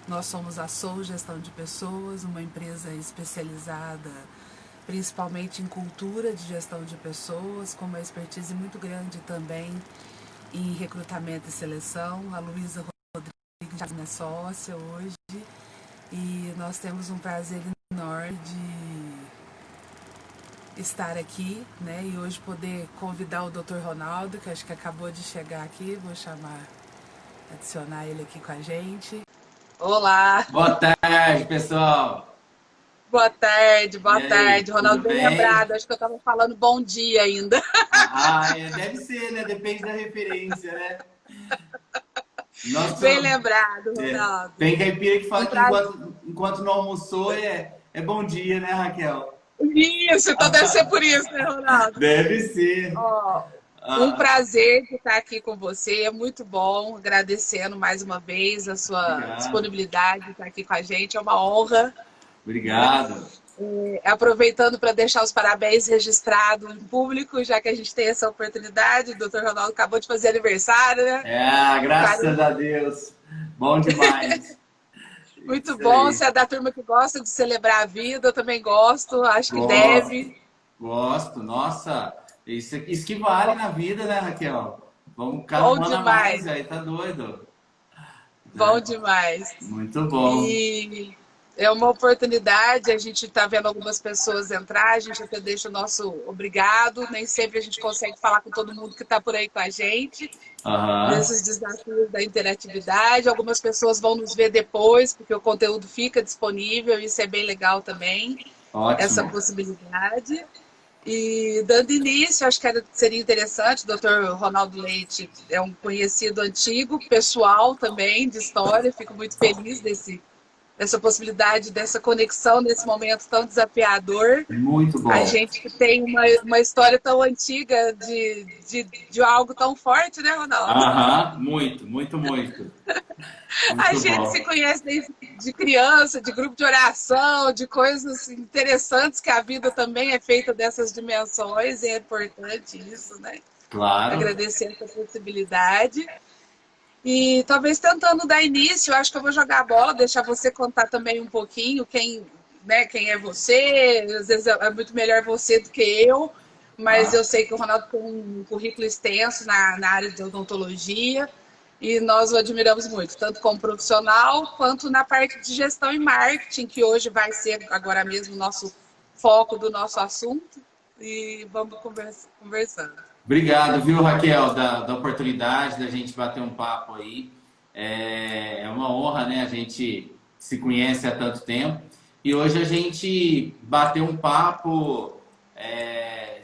Nós somos a Soul Gestão de Pessoas, uma empresa especializada principalmente em cultura de gestão de pessoas, com uma expertise muito grande também em recrutamento e seleção. A Luísa Rodrigues é minha sócia hoje e nós temos um prazer enorme de estar aqui, né? E hoje poder convidar o Dr. Ronaldo, que acho que acabou de chegar aqui, vou adicionar ele aqui com a gente. Olá! Boa tarde, pessoal! Boa tarde, E boa aí, tarde. tudo Ronaldo, bem bem? lembrado, acho que eu estava falando bom dia ainda. Deve ser, né? Depende da referência, né? Nossa, Bem lembrado, Ronaldo. tem caipira que Um fala que prazer. enquanto não almoçou é bom dia, né, Raquel? Isso, então deve ser por isso, né, Ronaldo? Deve ser. Ó, um Ah, prazer de estar aqui com você, é muito bom, agradecendo mais uma vez a sua obrigado, disponibilidade de estar aqui com a gente, é uma honra, né? obrigado. Aproveitando para deixar os parabéns registrados em público, já que a gente tem essa oportunidade, o Dr. Ronaldo acabou de fazer aniversário, né? Graças a Deus. Bom demais. Muito Isso bom, aí. você é da turma que gosta de celebrar a vida, eu também gosto, acho que Gosto, deve. gosto. Nossa, isso que vale na vida, né, Raquel? Vamos cada Bom um ano a demais, mais, aí tá doido, bom né? demais. Muito bom. E é uma oportunidade, a gente está vendo algumas pessoas entrar, a gente até deixa o nosso obrigado, nem sempre a gente consegue falar com todo mundo que está por aí com a gente, Aham, nesses desafios da interatividade. Algumas pessoas vão nos ver depois, porque o conteúdo fica disponível, isso é bem legal também, essa ótimo. possibilidade. E dando início, acho que seria interessante, o Dr. Ronaldo Leite é um conhecido antigo, pessoal também, de história, fico muito feliz dessa possibilidade, dessa conexão nesse momento tão desafiador. Muito A bom. gente que tem uma história tão antiga de algo tão forte, né, Ronaldo? Aham, muito, muito, muito. A Muito gente se bom. conhece desde de criança, de grupo de oração, de coisas interessantes, que a vida também é feita dessas dimensões, e é importante isso, né? Claro. Agradecer essa possibilidade. E talvez tentando dar início, acho que eu vou jogar a bola, deixar você contar também um pouquinho quem é você. Às vezes é muito melhor você do que eu, mas eu Ah, sei que o Ronaldo tem um currículo extenso na área de odontologia e nós o admiramos muito, tanto como profissional quanto na parte de gestão e marketing, que hoje vai ser agora mesmo o nosso foco do nosso assunto. E vamos conversando. obrigado, viu, Raquel, da oportunidade da gente bater um papo aí. É uma honra, né? A gente se conhece há tanto tempo. E hoje a gente bateu um papo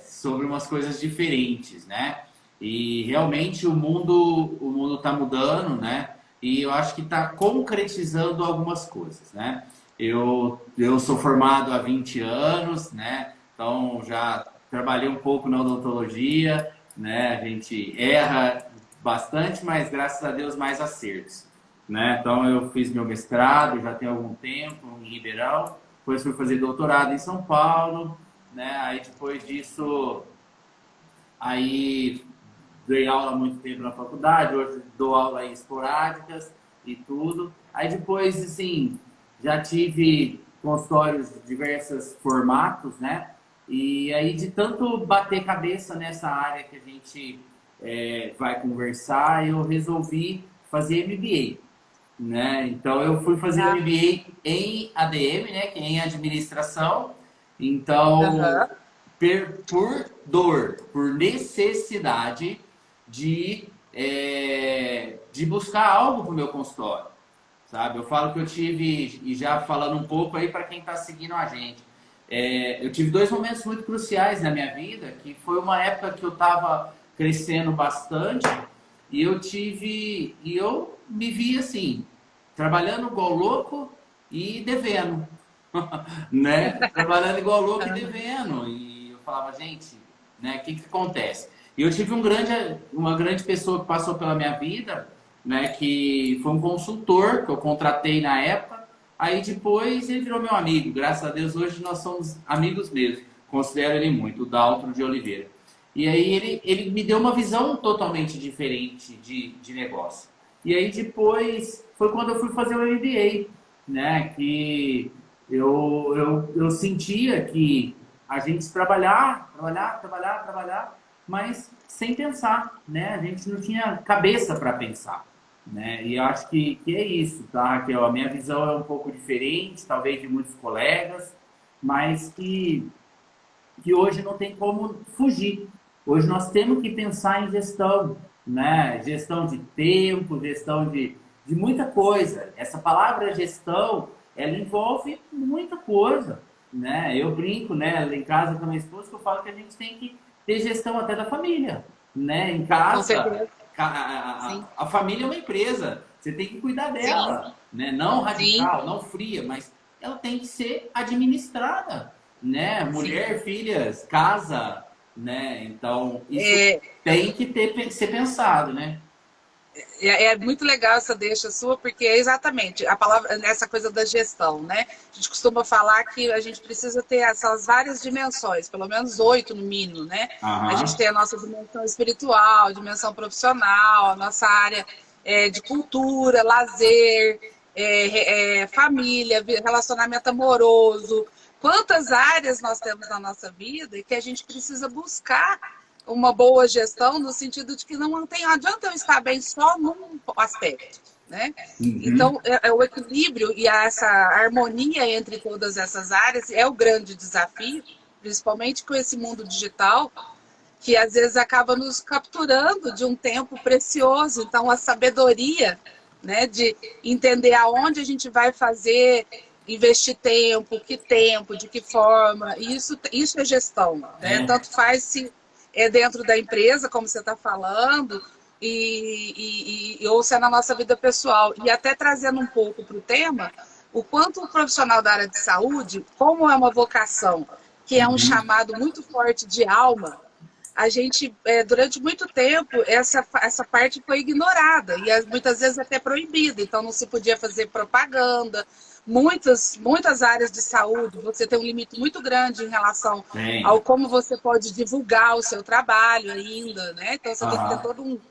sobre umas coisas diferentes, né? E realmente o mundo está mudando, né? E eu acho que está concretizando algumas coisas, né? Eu sou formado há 20 anos, né? Então já trabalhei um pouco na odontologia, né? A gente erra bastante, mas graças a Deus mais acertos, né? Então eu fiz meu mestrado já tem algum tempo em Ribeirão, depois fui fazer doutorado em São Paulo, né? Aí depois disso, aí dei aula há muito tempo na faculdade, hoje dou aula aí esporádicas e tudo. Aí depois, assim, já tive consultórios de diversos formatos, né? E aí de tanto bater cabeça nessa área que a gente vai conversar, eu resolvi fazer MBA, né? Então eu fui fazer Ah, MBA em ADM, né? Que é em administração. Então, aham. por dor, por necessidade de buscar algo para o meu consultório, sabe? Eu falo que eu tive, e já falando um pouco aí para quem está seguindo a gente, eu tive dois momentos muito cruciais na minha vida, que foi uma época que eu estava crescendo bastante e eu me vi assim, trabalhando igual louco e devendo, né? Trabalhando igual louco e devendo. E eu falava, gente, né? O que acontece? E eu tive uma grande pessoa que passou pela minha vida, né? Que foi um consultor que eu contratei na época. Aí depois ele virou meu amigo. Graças a Deus hoje nós somos amigos mesmo. Considero ele muito, o Dalton de Oliveira. E aí ele me deu uma visão totalmente diferente de negócio. E aí depois foi quando eu fui fazer o MBA. né? Que eu sentia que a gente trabalhar, mas sem pensar, né? A gente não tinha cabeça para pensar, né? E eu acho que é isso, tá, Raquel? A minha visão é um pouco diferente, talvez de muitos colegas, mas que hoje não tem como fugir. Hoje nós temos que pensar em gestão, né? Gestão de tempo, gestão de muita coisa. Essa palavra gestão, ela envolve muita coisa, né? Eu brinco, né, lá em casa com a minha esposa, que eu falo que a gente tem que ter gestão até da família, né? Em Com casa, certeza. Sim, a família é uma empresa, você tem que cuidar sim, dela, né? Não sim, radical, não fria, mas ela tem que ser administrada, né? sim. Mulher, filhas, casa, né? Então, isso É, tem que ser pensado, né? é muito legal essa deixa sua, porque é exatamente a palavra nessa coisa da gestão, né? A gente costuma falar que a gente precisa ter essas várias dimensões, pelo menos 8 no mínimo, né? A gente Aham. tem a nossa dimensão espiritual, dimensão profissional, a nossa área de cultura, lazer, família, relacionamento amoroso. Quantas áreas nós temos na nossa vida e que a gente precisa buscar uma boa gestão no sentido de que não adianta eu estar bem só num aspecto, né? Uhum. Então, o equilíbrio e essa harmonia entre todas essas áreas é o grande desafio, principalmente com esse mundo digital, que às vezes acaba nos capturando de um tempo precioso. Então, a sabedoria, né, de entender aonde a gente vai fazer, investir tempo, de que forma, isso é gestão, né? É. Tanto faz se é dentro da empresa, como você está falando, ou se é na nossa vida pessoal. E até trazendo um pouco para o tema, o quanto o profissional da área de saúde, como é uma vocação, que é um Uhum. chamado muito forte de alma, a gente, durante muito tempo, essa parte foi ignorada e muitas vezes até proibida. Então, não se podia fazer propaganda. Muitas áreas de saúde, você tem um limite muito grande em relação ao Tem. como você pode divulgar o seu trabalho ainda, né? Então, você tem que ter Aham. todo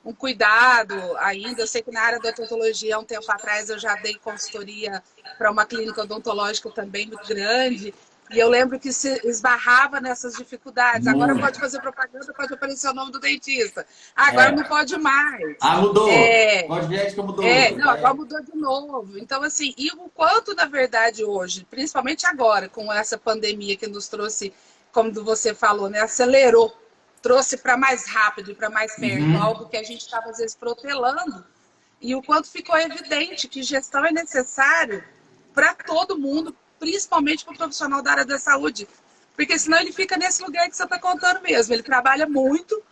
um cuidado ainda. Eu sei que na área da odontologia, há um tempo atrás, eu já dei consultoria para uma clínica odontológica também muito grande. E eu lembro que se esbarrava nessas dificuldades. Agora pode Muito. fazer propaganda, pode aparecer o nome do dentista. Agora não É. pode mais. Ah, mudou. É, Código de ética mudou. não, agora mudou de novo. Então, assim, e o quanto, na verdade, hoje, principalmente agora, com essa pandemia que nos trouxe, como você falou, né, acelerou, trouxe para mais rápido e para mais perto, Uhum. algo que a gente estava, às vezes, protelando, e o quanto ficou evidente que gestão é necessário para todo mundo, principalmente para o profissional da área da saúde, porque senão ele fica nesse lugar que você está contando mesmo. Ele trabalha muito,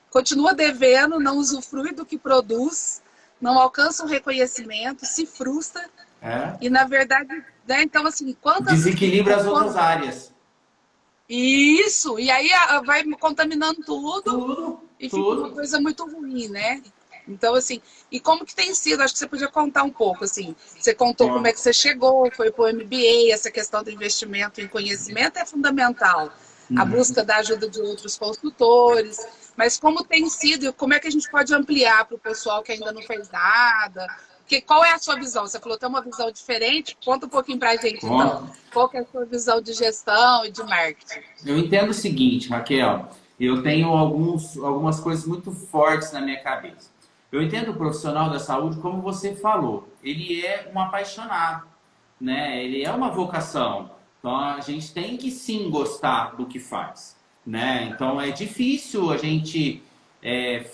continua devendo, não usufrui do que produz, não alcança um reconhecimento, se frustra É. e, na verdade, né, então, assim, Desequilibra as outras áreas. Isso, e aí vai contaminando tudo Tudo, e fica uma tudo. coisa muito ruim, né? Então, assim, e como que tem sido? Acho que você podia contar um pouco, assim. Você contou como Ó. é que você chegou, foi para o MBA, essa questão do investimento em conhecimento é fundamental. A Uhum. busca da ajuda de outros consultores, mas como tem sido e como é que a gente pode ampliar para o pessoal que ainda não fez nada? Porque qual é a sua visão? Você falou que tem uma visão diferente. Conta um pouquinho para a gente, então. Ó. Qual que é a sua visão de gestão e de marketing? Eu entendo o seguinte, Raquel, eu tenho algumas coisas muito fortes na minha cabeça. Eu entendo o profissional da saúde, como você falou, ele é um apaixonado, né? Ele é uma vocação. Então a gente tem que sim gostar do que faz, né? Então é difícil a gente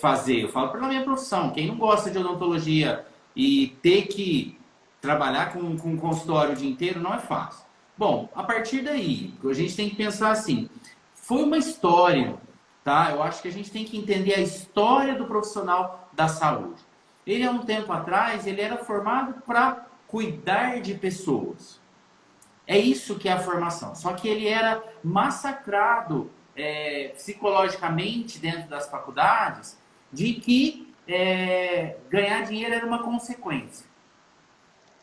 fazer. Eu falo pela minha profissão, quem não gosta de odontologia e ter que trabalhar com um consultório o dia inteiro não é fácil. Bom, a partir daí, a gente tem que pensar assim, foi uma história, tá? Eu acho que a gente tem que entender a história do profissional da saúde. Ele, há um tempo atrás, ele era formado para cuidar de pessoas. É isso que é a formação. Só que ele era massacrado psicologicamente dentro das faculdades de que ganhar dinheiro era uma consequência.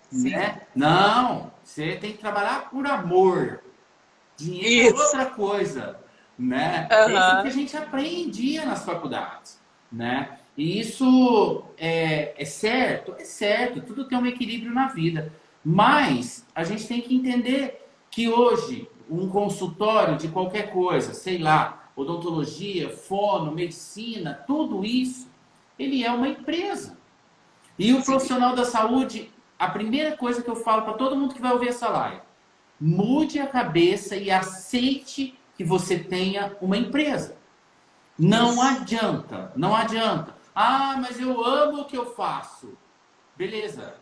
Sim. Né? Não, você tem que trabalhar por amor. Dinheiro é Isso. outra coisa, né? É isso que a Aham. gente aprendia nas faculdades, né? E isso é certo, tudo tem um equilíbrio na vida. Mas a gente tem que entender que hoje um consultório de qualquer coisa, sei lá, odontologia, fono, medicina, tudo isso, ele é uma empresa. E o Sim. profissional da saúde, a primeira coisa que eu falo para todo mundo que vai ouvir essa live, mude a cabeça e aceite que você tenha uma empresa. Não adianta, não adianta. Ah, mas eu amo o que eu faço. Beleza,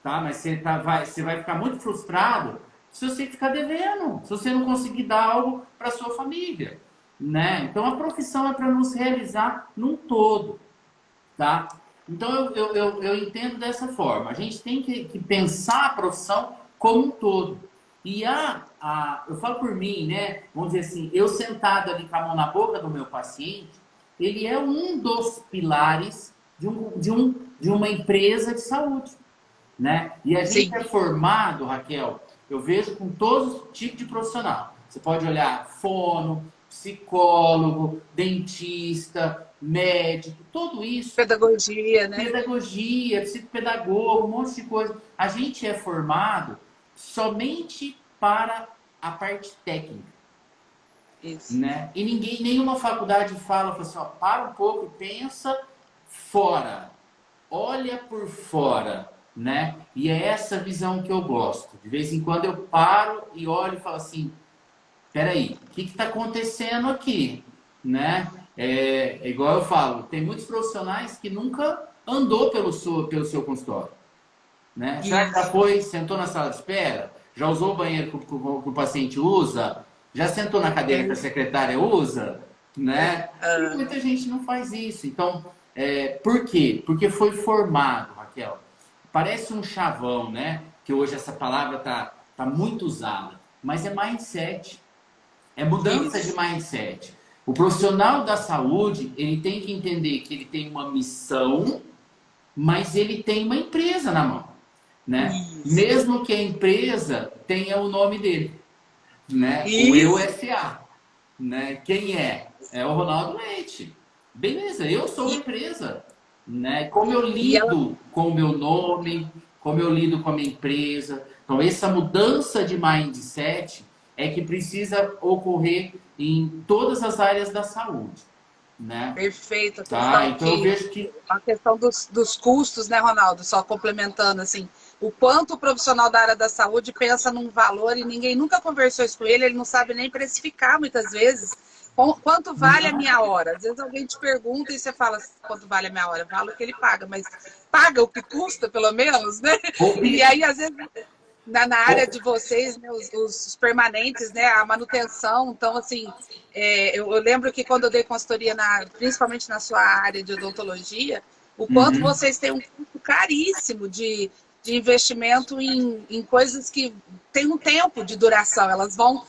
tá? Mas você vai ficar muito frustrado se você ficar devendo, se você não conseguir dar algo para sua família, né? Então a profissão é para nos realizar num todo, tá? Então eu entendo dessa forma. A gente tem que pensar a profissão como um todo. E eu falo por mim, né? Vamos dizer assim, eu sentado ali com a mão na boca do meu paciente, ele é um dos pilares de uma empresa de saúde, né? E a gente Sim. é formado, Raquel, eu vejo com todos os tipos de profissional. Você pode olhar fono, psicólogo, dentista, médico, tudo isso, Pedagogia, né? pedagogia, psicopedagogo, um monte de coisa. A gente é formado somente para a parte técnica, Isso. né? E nenhuma faculdade fala assim, ó, para um pouco e pensa fora, olha por fora, né? E é essa visão que eu gosto. De vez em quando eu paro e olho e falo assim, peraí, o que está acontecendo aqui, né? É igual eu falo, tem muitos profissionais que nunca andou pelo seu consultório, né? Já Isso. foi, sentou na sala de espera, já usou o banheiro que o paciente usa, já sentou na cadeira que a secretária usa, né? E muita gente não faz isso. Então, por quê? Porque foi formado, Raquel. Parece um chavão, né? Que hoje essa palavra tá muito usada, mas é mindset. É mudança de Isso. mindset. O profissional da saúde, ele tem que entender que ele tem uma missão, mas ele tem uma empresa na mão, né? Isso. Mesmo que a empresa tenha o nome dele, né? O Eu Isso. SA, né? Quem é? É o Ronaldo Leite. Beleza, eu sou uma E, empresa, né? Como eu e ela, lido com o meu nome, como eu lido com a minha empresa. Então, essa mudança de mindset é que precisa ocorrer em todas as áreas da saúde, né? perfeita, a Tá? questão Então, eu que vejo que a questão dos custos, né, Ronaldo? Só complementando assim, o quanto o profissional da área da saúde pensa num valor e ninguém nunca conversou isso com ele, ele não sabe nem precificar muitas vezes. Quanto vale a minha hora? Às vezes alguém te pergunta e você fala quanto vale a minha hora? Vale o que ele paga, mas paga o que custa, pelo menos, né? E aí, às vezes, na área de vocês, né, os permanentes, né, a manutenção. Então, assim, eu lembro que quando eu dei consultoria, principalmente na sua área de odontologia, o quanto Uhum. vocês têm um custo caríssimo de investimento em coisas que têm um tempo de duração, elas vão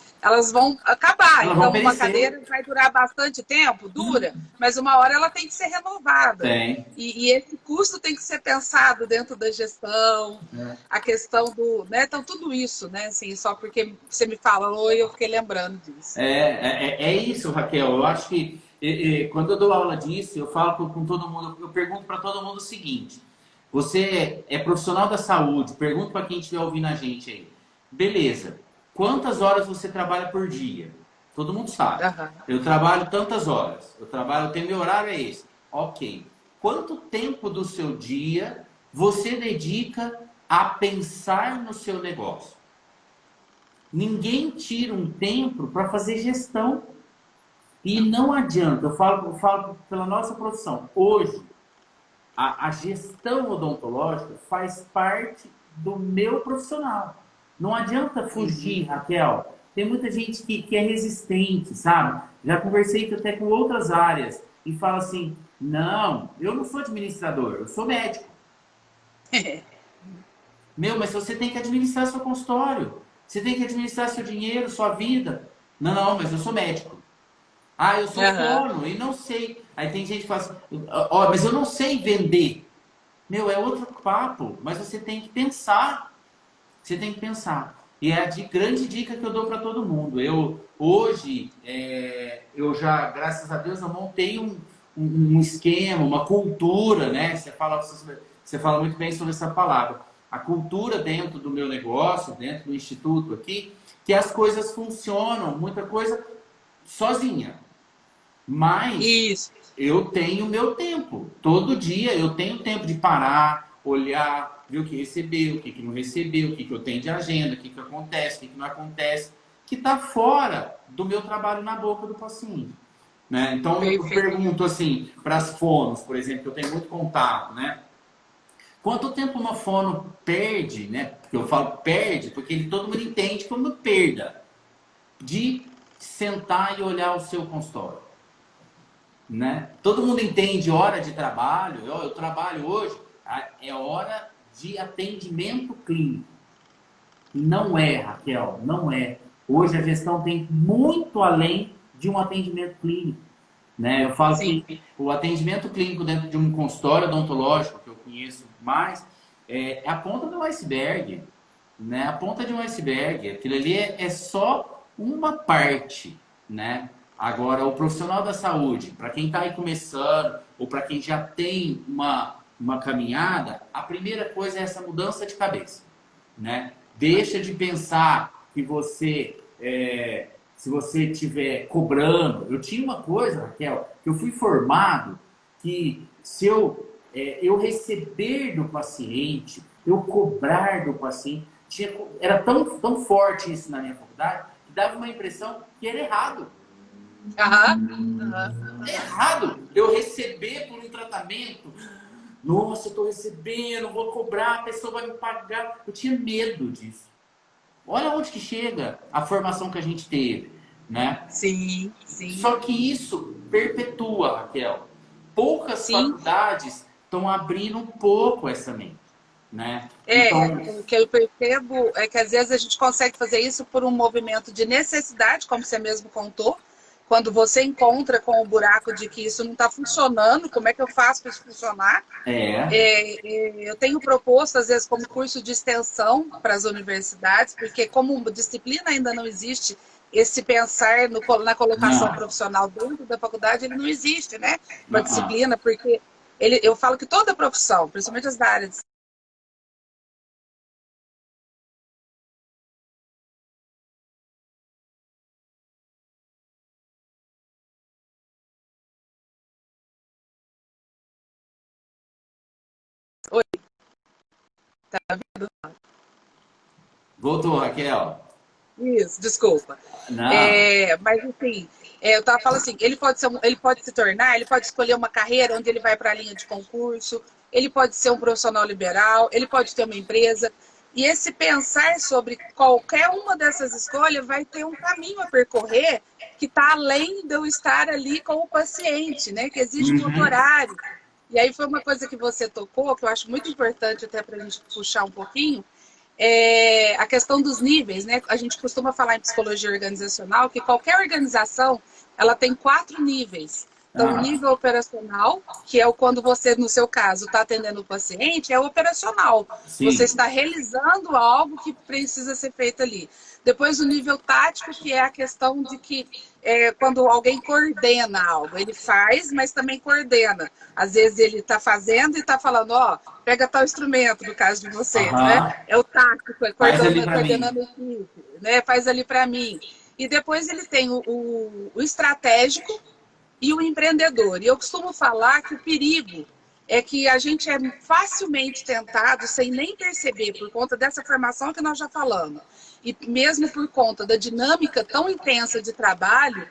acabar. Elas vão Então, uma perecer. cadeira vai durar bastante tempo, dura, mas uma hora ela tem que ser renovada. Tem. E esse custo tem que ser pensado dentro da gestão, É. a questão do, né? Então tudo isso, né? Assim, só porque você me falou e eu fiquei lembrando disso. É isso, Raquel. Eu acho que quando eu dou aula disso, eu falo com todo mundo, eu pergunto para todo mundo o seguinte: você é profissional da saúde, pergunto para quem estiver ouvindo a gente aí. Beleza, quantas horas você trabalha por dia? Todo mundo sabe. Aham. Eu trabalho tantas horas. Eu tenho meu horário é esse. Ok. Quanto tempo do seu dia você dedica a pensar no seu negócio? Ninguém tira um tempo para fazer gestão. E não adianta, eu falo pela nossa profissão. Hoje, a gestão odontológica faz parte do meu profissional. Não adianta fugir, Raquel. Tem muita gente que é resistente, sabe? Já conversei até com outras áreas e fala assim: não, eu não sou administrador, eu sou médico. Meu, mas você tem que administrar seu consultório. Você tem que administrar seu dinheiro, sua vida. Não, não, mas eu sou médico. Ah, eu sou Aham. fono e não sei. Aí tem gente que fala assim, ó, mas eu não sei vender. Meu, é outro papo, mas você tem que pensar. Você tem que pensar. E é a grande dica que eu dou para todo mundo. Eu, hoje, eu já, graças a Deus, eu montei um esquema, uma cultura, né? Você fala muito bem sobre essa palavra. a cultura dentro do meu negócio, dentro do instituto aqui, que as coisas funcionam, muita coisa sozinha. Mas Isso. eu tenho meu tempo. Todo dia eu tenho tempo de parar, olhar, ver o que recebeu, o que não recebeu, o que eu tenho de agenda, o que acontece, o que não acontece, que está fora do meu trabalho na boca do paciente. Né? Então, eu pergunto assim, para as fonos, por exemplo, que eu tenho muito contato, né? Quanto tempo uma fono perde, né? Porque eu falo perde, porque todo mundo entende como perda, de sentar e olhar o seu consultório. Né? Todo mundo entende hora de trabalho. Eu trabalho hoje, é hora de atendimento clínico. Não é, Raquel, não é. Hoje a gestão tem muito além de um atendimento clínico. Né? Eu falo que o atendimento clínico dentro de um consultório odontológico, que eu conheço mais, é a ponta do iceberg. Né? A ponta de um iceberg. Aquilo ali é só uma parte. Né? Agora, o profissional da saúde, para quem está aí começando, ou para quem já tem uma caminhada, a primeira coisa é essa mudança de cabeça. Né? Deixa de pensar que você, se você estiver cobrando... Eu tinha uma coisa, Raquel, que eu fui formado, que se eu receber do paciente, eu cobrar do paciente, era tão forte isso na minha faculdade, que dava uma impressão que era errado. É errado eu receber por um tratamento. Nossa, eu estou recebendo, vou cobrar, a pessoa vai me pagar. Eu tinha medo disso. Olha onde que chega a formação que a gente teve, né? Sim. Só que isso perpetua, Raquel. Poucas faculdades estão abrindo um pouco essa mente, né? Então... O que eu percebo é que às vezes a gente consegue fazer isso por um movimento de necessidade, como você mesmo contou. Quando você encontra com o buraco de que isso não está funcionando, como é que eu faço para isso funcionar? Eu tenho proposto, às vezes, como curso de extensão para as universidades, porque como disciplina ainda não existe, esse pensar na colocação profissional dentro da faculdade, ele não existe, né? Uma disciplina, porque eu falo que toda profissão, principalmente as da área de Voltou, Raquel. Isso, desculpa. Mas, enfim, eu estava falando assim, ele pode se tornar, ele pode escolher uma carreira onde ele vai para a linha de concurso, ele pode ser um profissional liberal, ele pode ter uma empresa. E esse pensar sobre qualquer uma dessas escolhas vai ter um caminho a percorrer que está além de eu estar ali com o paciente, né? Que existe um horário. E aí foi uma coisa que você tocou, que eu acho muito importante até para a gente puxar um pouquinho, a questão dos níveis, né? A gente costuma falar em psicologia organizacional que qualquer organização ela tem 4 níveis. Então, o nível operacional, que é quando você, no seu caso, está atendendo o paciente, é o operacional. Sim. Você está realizando algo que precisa ser feito ali. Depois, o nível tático, que é a questão de que quando alguém coordena algo, ele faz, mas também coordena. Às vezes ele está fazendo e está falando, pega tal instrumento, no caso de vocês, né? É o tático, é coordenando a equipe, né? Faz ali para mim. E depois ele tem o estratégico e o empreendedor. E eu costumo falar que o perigo é que a gente é facilmente tentado, sem nem perceber, por conta dessa formação que nós já falamos, e mesmo por conta da dinâmica tão intensa de trabalho,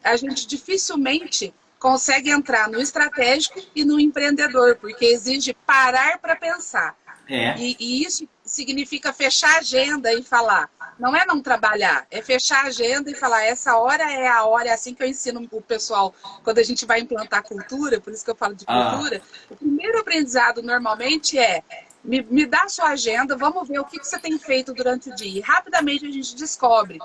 a gente dificilmente consegue entrar no estratégico e no empreendedor, porque exige parar para pensar. E isso significa fechar a agenda e falar. Não é não trabalhar, é fechar a agenda e falar, essa hora é a hora, é assim que eu ensino o pessoal quando a gente vai implantar cultura, por isso que eu falo de cultura. O primeiro aprendizado normalmente é, me dá a sua agenda, vamos ver o que você tem feito durante o dia. E rapidamente a gente descobre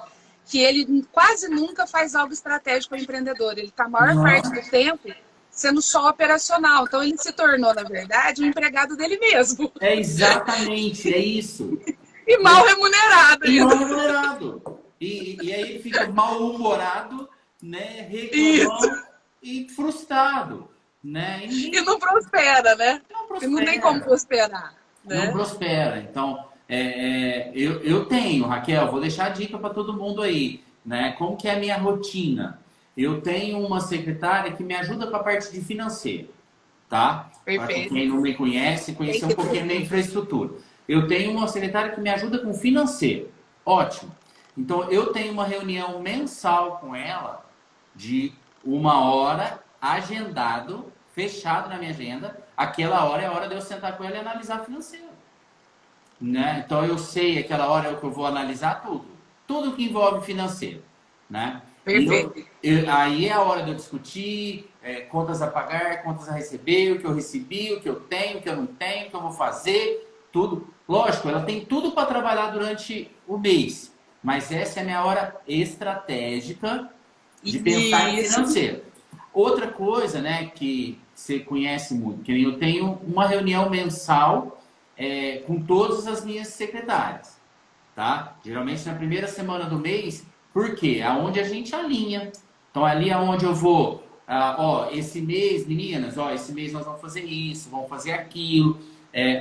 que ele quase nunca faz algo estratégico ao empreendedor. Ele está a maior parte do tempo sendo só operacional. Então ele se tornou, na verdade, um empregado dele mesmo. É exatamente, é isso. E mal remunerado. E mal remunerado. E aí ele fica mal-humorado, né? Reclamando e frustrado. Né? E não prospera, né? Não prospera. E não tem como prosperar. né? Não prospera. Então, eu tenho, Raquel, vou deixar a dica para todo mundo aí, né? Como que é a minha rotina? Eu tenho uma secretária que me ajuda com a parte de financeiro, tá? Para Perfeito. quem não me conhece, Tem conhecer um que pouquinho a minha infraestrutura. Eu tenho uma secretária que me ajuda com financeiro. Ótimo. Então, eu tenho uma reunião mensal com ela de 1 hora, agendado, fechado na minha agenda. Aquela hora é a hora de eu sentar com ela e analisar financeiro. Né? Então, eu sei, aquela hora é que eu vou analisar tudo. Tudo que envolve financeiro. Né? Perfeito. Aí é a hora de eu discutir contas a pagar, contas a receber, o que eu recebi, o que eu tenho, o que eu não tenho, o que eu vou fazer, tudo. Lógico, ela tem tudo para trabalhar durante o mês, mas essa é a minha hora estratégica de pensar em financeiro. Outra coisa, né, que você conhece muito, que eu tenho uma reunião mensal com todas as minhas secretárias, tá? Geralmente na primeira semana do mês. Por quê? Aonde a gente alinha. Então, ali é onde eu vou, esse mês, meninas, esse mês nós vamos fazer isso, vamos fazer aquilo.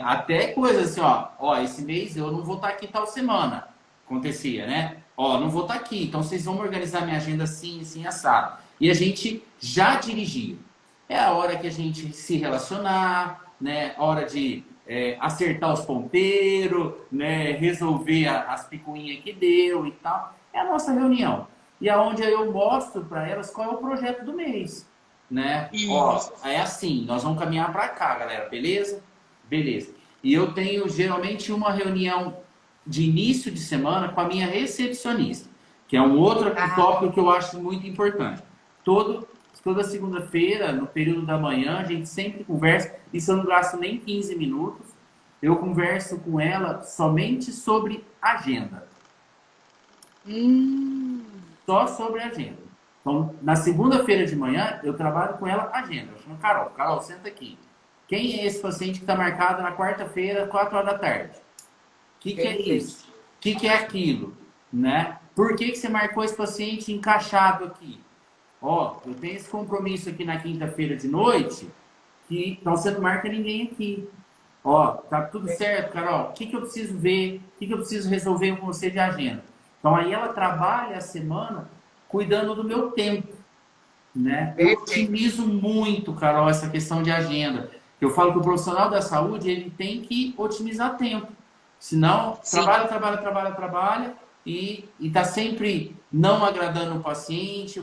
Até coisas assim, esse mês eu não vou estar aqui tal semana. Acontecia, né? Não vou estar aqui, então vocês vão organizar minha agenda assim, assim, assado. E a gente já dirigia. É a hora que a gente se relacionar, né? A hora de acertar os ponteiros, né? Resolver as picuinhas que deu e tal. É a nossa reunião. E aonde eu mostro para elas qual é o projeto do mês, né? É assim, nós vamos caminhar para cá, galera, beleza? Beleza. E eu tenho geralmente uma reunião de início de semana com a minha recepcionista, que é um outro tópico que eu acho muito importante. Toda segunda-feira, no período da manhã, a gente sempre conversa, isso eu não gasto nem 15 minutos, eu converso com ela somente sobre agenda. Só sobre agenda. Então, na segunda-feira de manhã, eu trabalho com ela agenda. Eu chamo Carol. Carol, senta aqui. Quem é esse paciente que está marcado na quarta-feira, 4 horas da tarde? O que é isso? O que é aquilo? Né? Por que você marcou esse paciente encaixado aqui? Eu tenho esse compromisso aqui na quinta-feira de noite, então você não marca ninguém aqui. Tá tudo certo, Carol? O que eu preciso ver? O que eu preciso resolver com você de agenda? Então, aí ela trabalha a semana cuidando do meu tempo, né? Eu otimizo muito, Carol, essa questão de agenda. Eu falo que o profissional da saúde, ele tem que otimizar tempo. Senão, trabalha e está sempre não agradando o paciente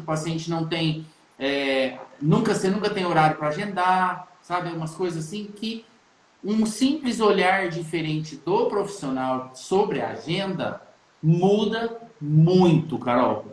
não tem... você nunca tem horário para agendar, sabe? Umas coisas assim que um simples olhar diferente do profissional sobre a agenda muda muito, Carol.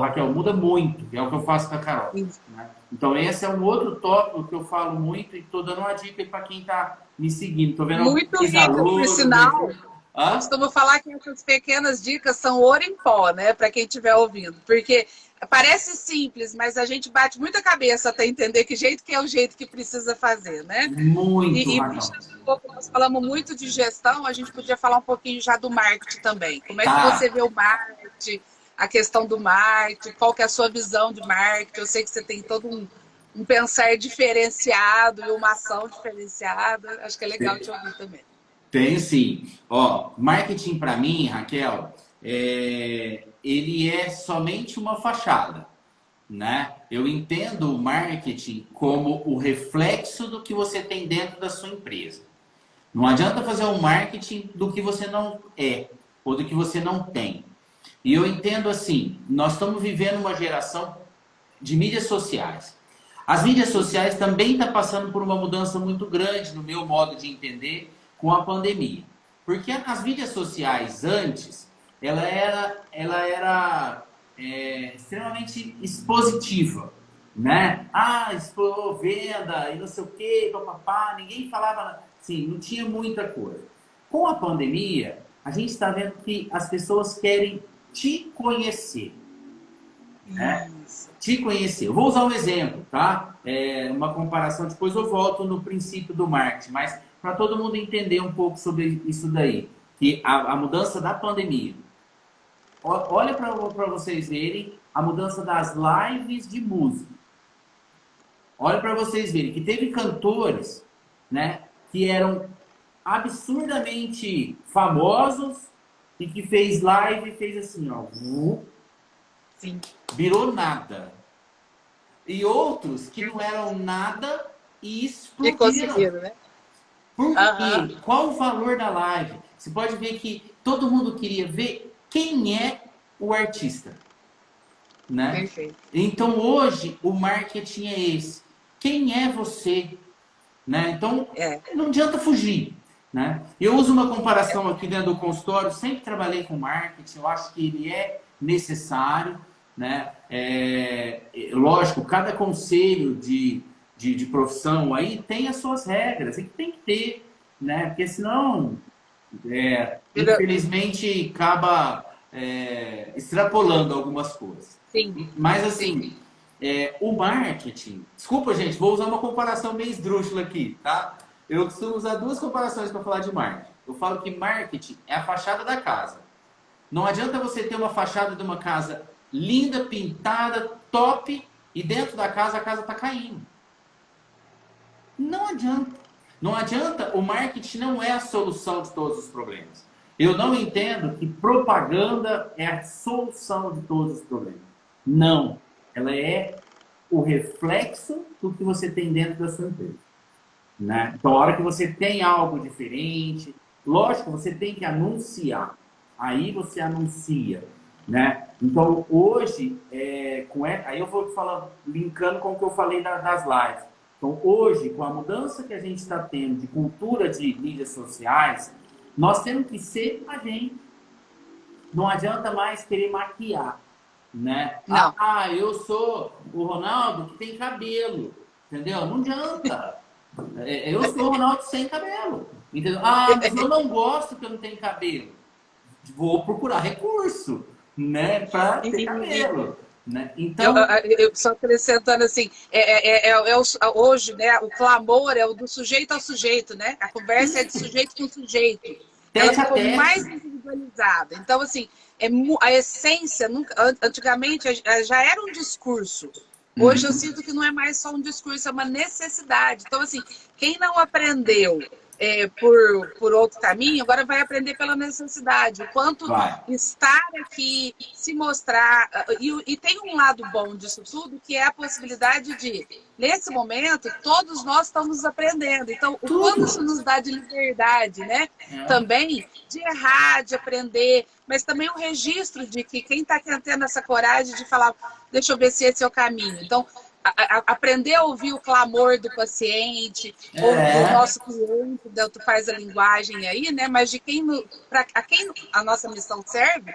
Raquel, muda muito. É o que eu faço com a Carol. Né? Então, esse é um outro tópico que eu falo muito e estou dando uma dica para quem está me seguindo. Estou vendo muito rica, por sinal. Costumo falar que essas pequenas dicas são ouro em pó, né? Para quem estiver ouvindo. Porque parece simples, mas a gente bate muita cabeça até entender que jeito que é o jeito que precisa fazer, né? Muito, nós falamos muito de gestão, a gente podia falar um pouquinho já do marketing também. Como é que você vê o marketing, a questão do marketing, qual que é a sua visão de marketing? Eu sei que você tem todo um pensar diferenciado e uma ação diferenciada. Acho que é legal te ouvir também. Tem sim. Marketing para mim, Raquel, ele é somente uma fachada, né? Eu entendo o marketing como o reflexo do que você tem dentro da sua empresa. Não adianta fazer um marketing do que você não é ou do que você não tem. E eu entendo assim, nós estamos vivendo uma geração de mídias sociais. As mídias sociais também estão passando por uma mudança muito grande no meu modo de entender com a pandemia. Porque as mídias sociais antes, ela era extremamente expositiva, né? Venda e não sei o quê, papapá, ninguém falava, assim, não tinha muita coisa. Com a pandemia, a gente está vendo que as pessoas querem te conhecer. Né? Te conhecer. Eu vou usar um exemplo, tá? Uma comparação, depois eu volto no princípio do marketing, mas para todo mundo entender um pouco sobre isso daí, que a mudança da pandemia. Olha para vocês verem a mudança das lives de música. Olha para vocês verem que teve cantores, né, que eram absurdamente famosos e que fez live e fez assim, ó. Sim. Virou nada. E outros que não eram nada e E explodiram. conseguiram, né? Por Aham. quê? Qual o valor da live? Você pode ver que todo mundo queria ver quem é o artista, né? Perfeito. Então hoje o marketing é esse. Quem é você? Né? Então É. não adianta fugir. Né? Eu uso uma comparação aqui dentro do consultório, sempre trabalhei com marketing, eu acho que ele é necessário. Né? Lógico, cada conselho de profissão aí tem as suas regras, e tem que ter, né? Porque senão, Vira- infelizmente, acaba extrapolando algumas coisas. Sim, Mas sim. assim, o marketing. Desculpa, gente, vou usar uma comparação meio esdrúxula aqui, tá? Eu costumo usar duas comparações para falar de marketing. Eu falo que marketing é a fachada da casa. Não adianta você ter uma fachada de uma casa linda, pintada, top, e dentro da casa a casa está caindo. Não adianta. Não adianta, o marketing não é a solução de todos os problemas. Eu não entendo que propaganda é a solução de todos os problemas. Não. Ela é o reflexo do que você tem dentro da sua empresa. Né? Então, a hora que você tem algo diferente, lógico, você tem que anunciar. Aí você anuncia. Né? Então, hoje, aí eu vou te falar, linkando com o que eu falei das lives. Então, hoje, com a mudança que a gente está tendo de cultura de mídias sociais, nós temos que ser a gente. Não adianta mais querer maquiar. Né? Não. Eu sou o Ronaldo que tem cabelo. Entendeu? Não adianta. Eu sou o Ronaldo sem cabelo. Entendeu? Mas eu não gosto que eu não tenho cabelo. Vou procurar recurso, né? Para ter cabelo. Né? Então, Eu só acrescentando assim, hoje, né, o clamor é o do sujeito ao sujeito, né? A conversa é de sujeito com sujeito. Ela tete a ficou mais tete. individualizada. Então, assim, a essência, antigamente, já era um discurso. Hoje eu sinto que não é mais só um discurso, é uma necessidade. Então, assim, quem não aprendeu por outro caminho, agora vai aprender pela necessidade. O quanto Vai. estar aqui, se mostrar. E tem um lado bom disso tudo, que é a possibilidade de, nesse momento, todos nós estamos aprendendo. Então, o quanto isso nos dá de liberdade, né? Também de errar, de aprender, mas também o registro de que quem está tendo essa coragem de falar, deixa eu ver se esse é o caminho. Então, aprender a ouvir o clamor do paciente, ou do nosso cliente, tu faz a linguagem aí, né? Mas de quem a nossa missão serve,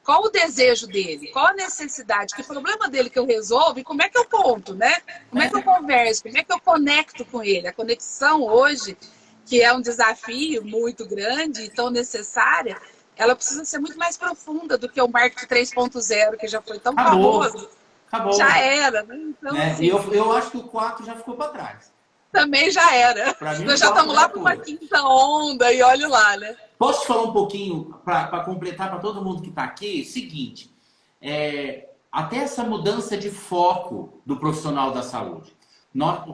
qual o desejo dele, qual a necessidade, que problema dele que eu resolvo e como é que eu conto, né? Como é que eu converso, como é que eu conecto com ele? A conexão hoje, que é um desafio muito grande e tão necessária, ela precisa ser muito mais profunda do que o marketing 3.0, que já foi tão famoso. Acabou. Já era, né? Então, né? assim, E eu acho que o 4 já ficou para trás. Também já era. Mim, nós já estamos lá para uma quinta onda e olha lá, né? Posso te falar um pouquinho, para completar para todo mundo que está aqui? Seguinte, até essa mudança de foco do profissional da saúde.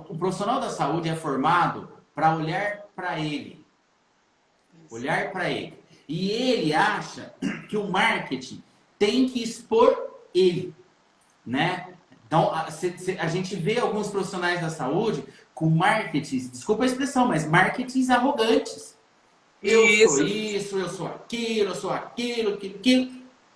O profissional da saúde é formado para olhar para ele. Olhar para ele. E ele acha que o marketing tem que expor ele. Né? Então, a gente vê alguns profissionais da saúde com marketings, desculpa a expressão, mas marketings arrogantes. Eu sou isso, eu sou aquilo.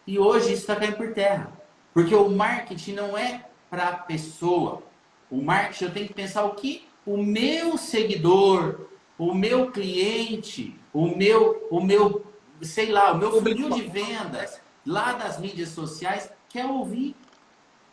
E hoje isso está caindo por terra. Porque o marketing não é para a pessoa. O marketing eu tenho que pensar o que o meu seguidor, o meu cliente, o meu funil de vendas lá das mídias sociais quer ouvir.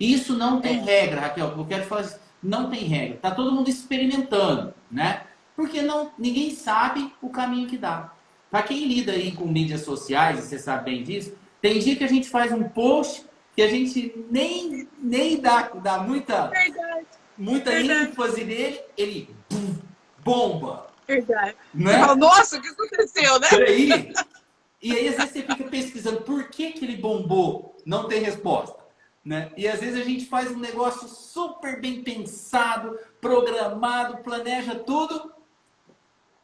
Isso não tem regra, Raquel. Eu quero falar assim, não tem regra. Está todo mundo experimentando, né? Porque ninguém sabe o caminho que dá. Para quem lida aí com mídias sociais, e você sabe bem disso, tem dia que a gente faz um post que a gente nem dá muita ênfase nele, ele bomba. Verdade. Né? Você fala, nossa, o que aconteceu, né? Peraí. E aí, às vezes, você fica pesquisando por que ele bombou. Não tem resposta. Né? E às vezes a gente faz um negócio super bem pensado, programado, planeja tudo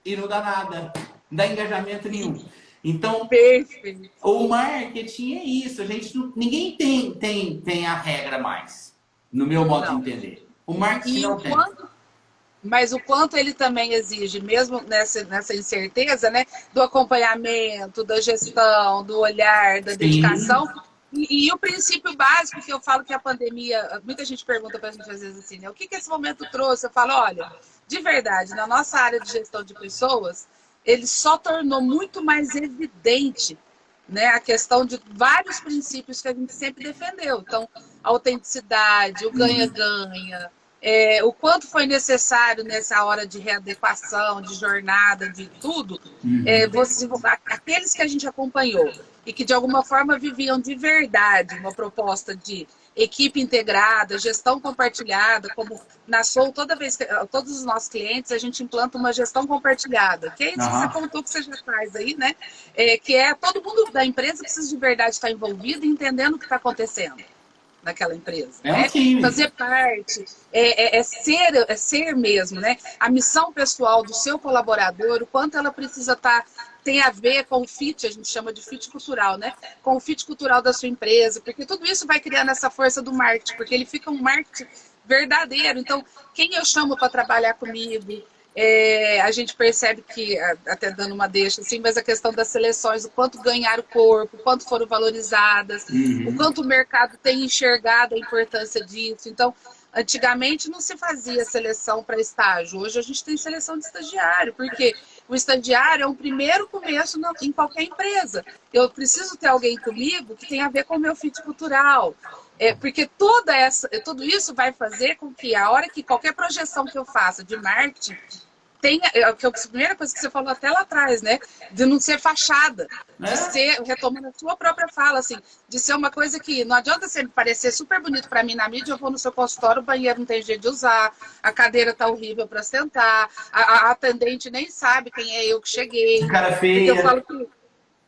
e não dá nada. não dá engajamento nenhum. Então, Perfeito. o marketing é isso. A gente ninguém tem a regra mais, no meu modo de Não. entender. O marketing E não o tem. quanto, mas o quanto ele também exige, mesmo nessa incerteza, né, do acompanhamento, da gestão, do olhar, da Sim. dedicação. E o princípio básico que eu falo que a pandemia, muita gente pergunta para a gente às vezes assim, né, o que esse momento trouxe? Eu falo, olha, de verdade, na nossa área de gestão de pessoas, ele só tornou muito mais evidente, né, a questão de vários princípios que a gente sempre defendeu. Então, a autenticidade, o ganha-ganha, o quanto foi necessário nessa hora de readequação, de jornada, de tudo, aqueles que a gente acompanhou e que de alguma forma viviam de verdade uma proposta de equipe integrada, gestão compartilhada, como na Soul, toda vez que todos os nossos clientes, a gente implanta uma gestão compartilhada, que é isso que você contou que você já faz aí, né? Que é todo mundo da empresa precisa de verdade estar envolvido e entendendo o que está acontecendo naquela empresa, É um né? time. Fazer parte, ser mesmo, né? A missão pessoal do seu colaborador, o quanto ela precisa estar, tem a ver com o fit, a gente chama de fit cultural, né? Com o fit cultural da sua empresa, porque tudo isso vai criando essa força do marketing, porque ele fica um marketing verdadeiro. Então, quem eu chamo para trabalhar comigo, a gente percebe que, até dando uma deixa, assim, mas a questão das seleções, o quanto ganhar o corpo, o quanto foram valorizadas, o quanto o mercado tem enxergado a importância disso. Então, antigamente não se fazia seleção para estágio, hoje a gente tem seleção de estagiário, porque o estagiário é um primeiro começo em qualquer empresa. Eu preciso ter alguém comigo que tenha a ver com o meu fit cultural. Porque tudo isso vai fazer com que a hora que qualquer projeção que eu faça de marketing tem a primeira coisa que você falou até lá atrás, né? De não ser fachada, de ser, retomando a sua própria fala, assim, de ser uma coisa que não adianta sempre parecer super bonito para mim na mídia, eu vou no seu consultório, o banheiro não tem jeito de usar, a cadeira tá horrível para sentar, a atendente nem sabe quem é eu que cheguei. Cara Porque eu feia. falo que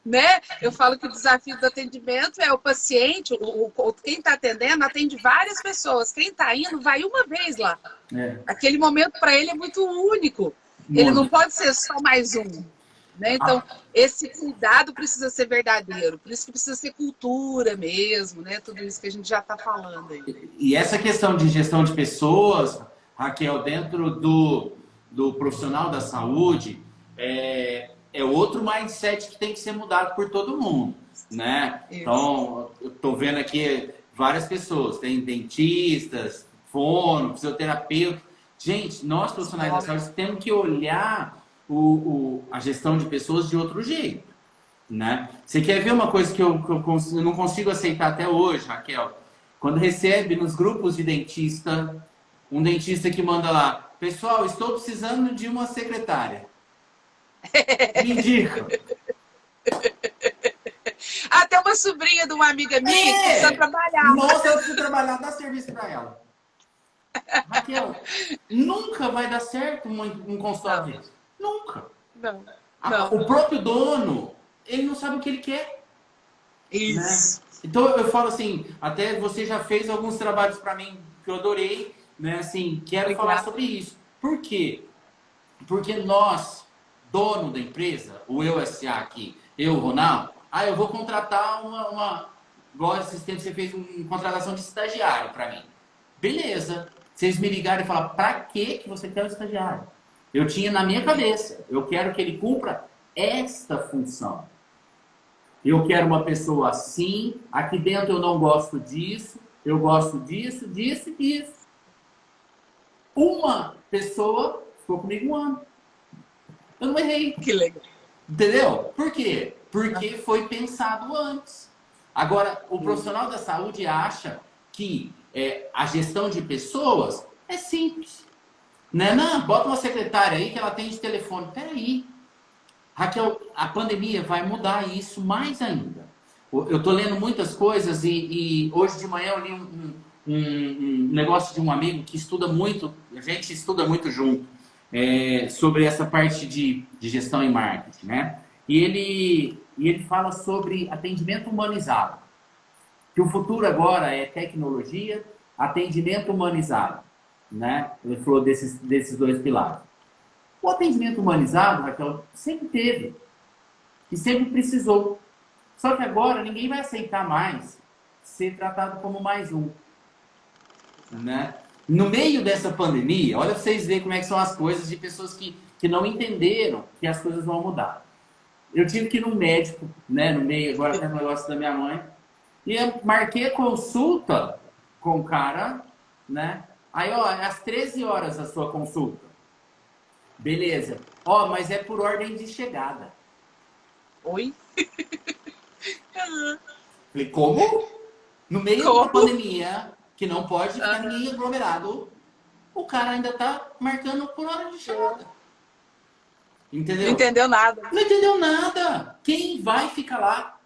né? Eu falo que o desafio do atendimento é o paciente, quem está atendendo, atende várias pessoas. Quem está indo, vai uma vez lá. Aquele momento para ele é muito único. Ele não pode ser só mais um. Né? Então, esse cuidado precisa ser verdadeiro. Por isso que precisa ser cultura mesmo, né? Tudo isso que a gente já está falando aí. E essa questão de gestão de pessoas, Raquel, dentro do profissional da saúde, é outro mindset que tem que ser mudado por todo mundo, né? Isso. Então, eu estou vendo aqui várias pessoas, tem dentistas, fono, fisioterapeuta. Gente, nós profissionais da saúde temos que olhar a gestão de pessoas de outro jeito, né? Você quer ver uma coisa que eu não consigo aceitar até hoje, Raquel? Quando recebe nos grupos de dentista, um dentista que manda lá, pessoal, estou precisando de uma secretária. Me indica. Até uma sobrinha de uma amiga minha que precisa trabalhar. Nossa, ela precisa trabalhar, dá serviço para ela. Raquel, nunca vai dar certo um consultório desse. Nunca. Não. O próprio dono, ele não sabe o que ele quer. Isso. Né? Então eu falo assim, até você já fez alguns trabalhos para mim que eu adorei, né? Assim, quero falar sobre isso. Por quê? Porque nós, dono da empresa, o eu SA aqui, eu, Ronaldo, eu vou contratar igual assistente, você fez uma contratação de estagiário para mim. Beleza. Vocês me ligaram e falaram, para que você quer um estagiário? Eu tinha na minha cabeça, eu quero que ele cumpra esta função. Eu quero uma pessoa assim, aqui dentro eu não gosto disso, eu gosto disso, disso e disso. Uma pessoa ficou comigo um ano. Eu não errei. Que legal. Entendeu? Por quê? Porque foi pensado antes. Agora, o profissional da saúde acha que a gestão de pessoas é simples. Não, bota uma secretária aí que ela atende telefone. Peraí. Raquel, a pandemia vai mudar isso mais ainda. Eu estou lendo muitas coisas e hoje de manhã eu li um negócio de um amigo que estuda muito, a gente estuda muito junto, sobre essa parte de gestão e marketing, né? E ele fala sobre atendimento humanizado. Que o futuro agora é tecnologia, atendimento humanizado, né? Ele falou desses dois pilares. O atendimento humanizado, Raquel, sempre teve e sempre precisou. Só que agora ninguém vai aceitar mais ser tratado como mais um, né? No meio dessa pandemia, olha pra vocês verem como é que são as coisas de pessoas que não entenderam que as coisas vão mudar. Eu tive que ir num médico, né, no meio, agora tem o negócio da minha mãe, e eu marquei a consulta com o cara, né? Aí, ó, é às 13 horas a sua consulta. Beleza. Ó, mas é por ordem de chegada. Oi? Falei, como? No meio Como? da pandemia, que não pode ficar ninguém aglomerado, o cara ainda tá marcando por hora de chegada. Entendeu? Não entendeu nada. Não entendeu nada. Quem vai ficar lá?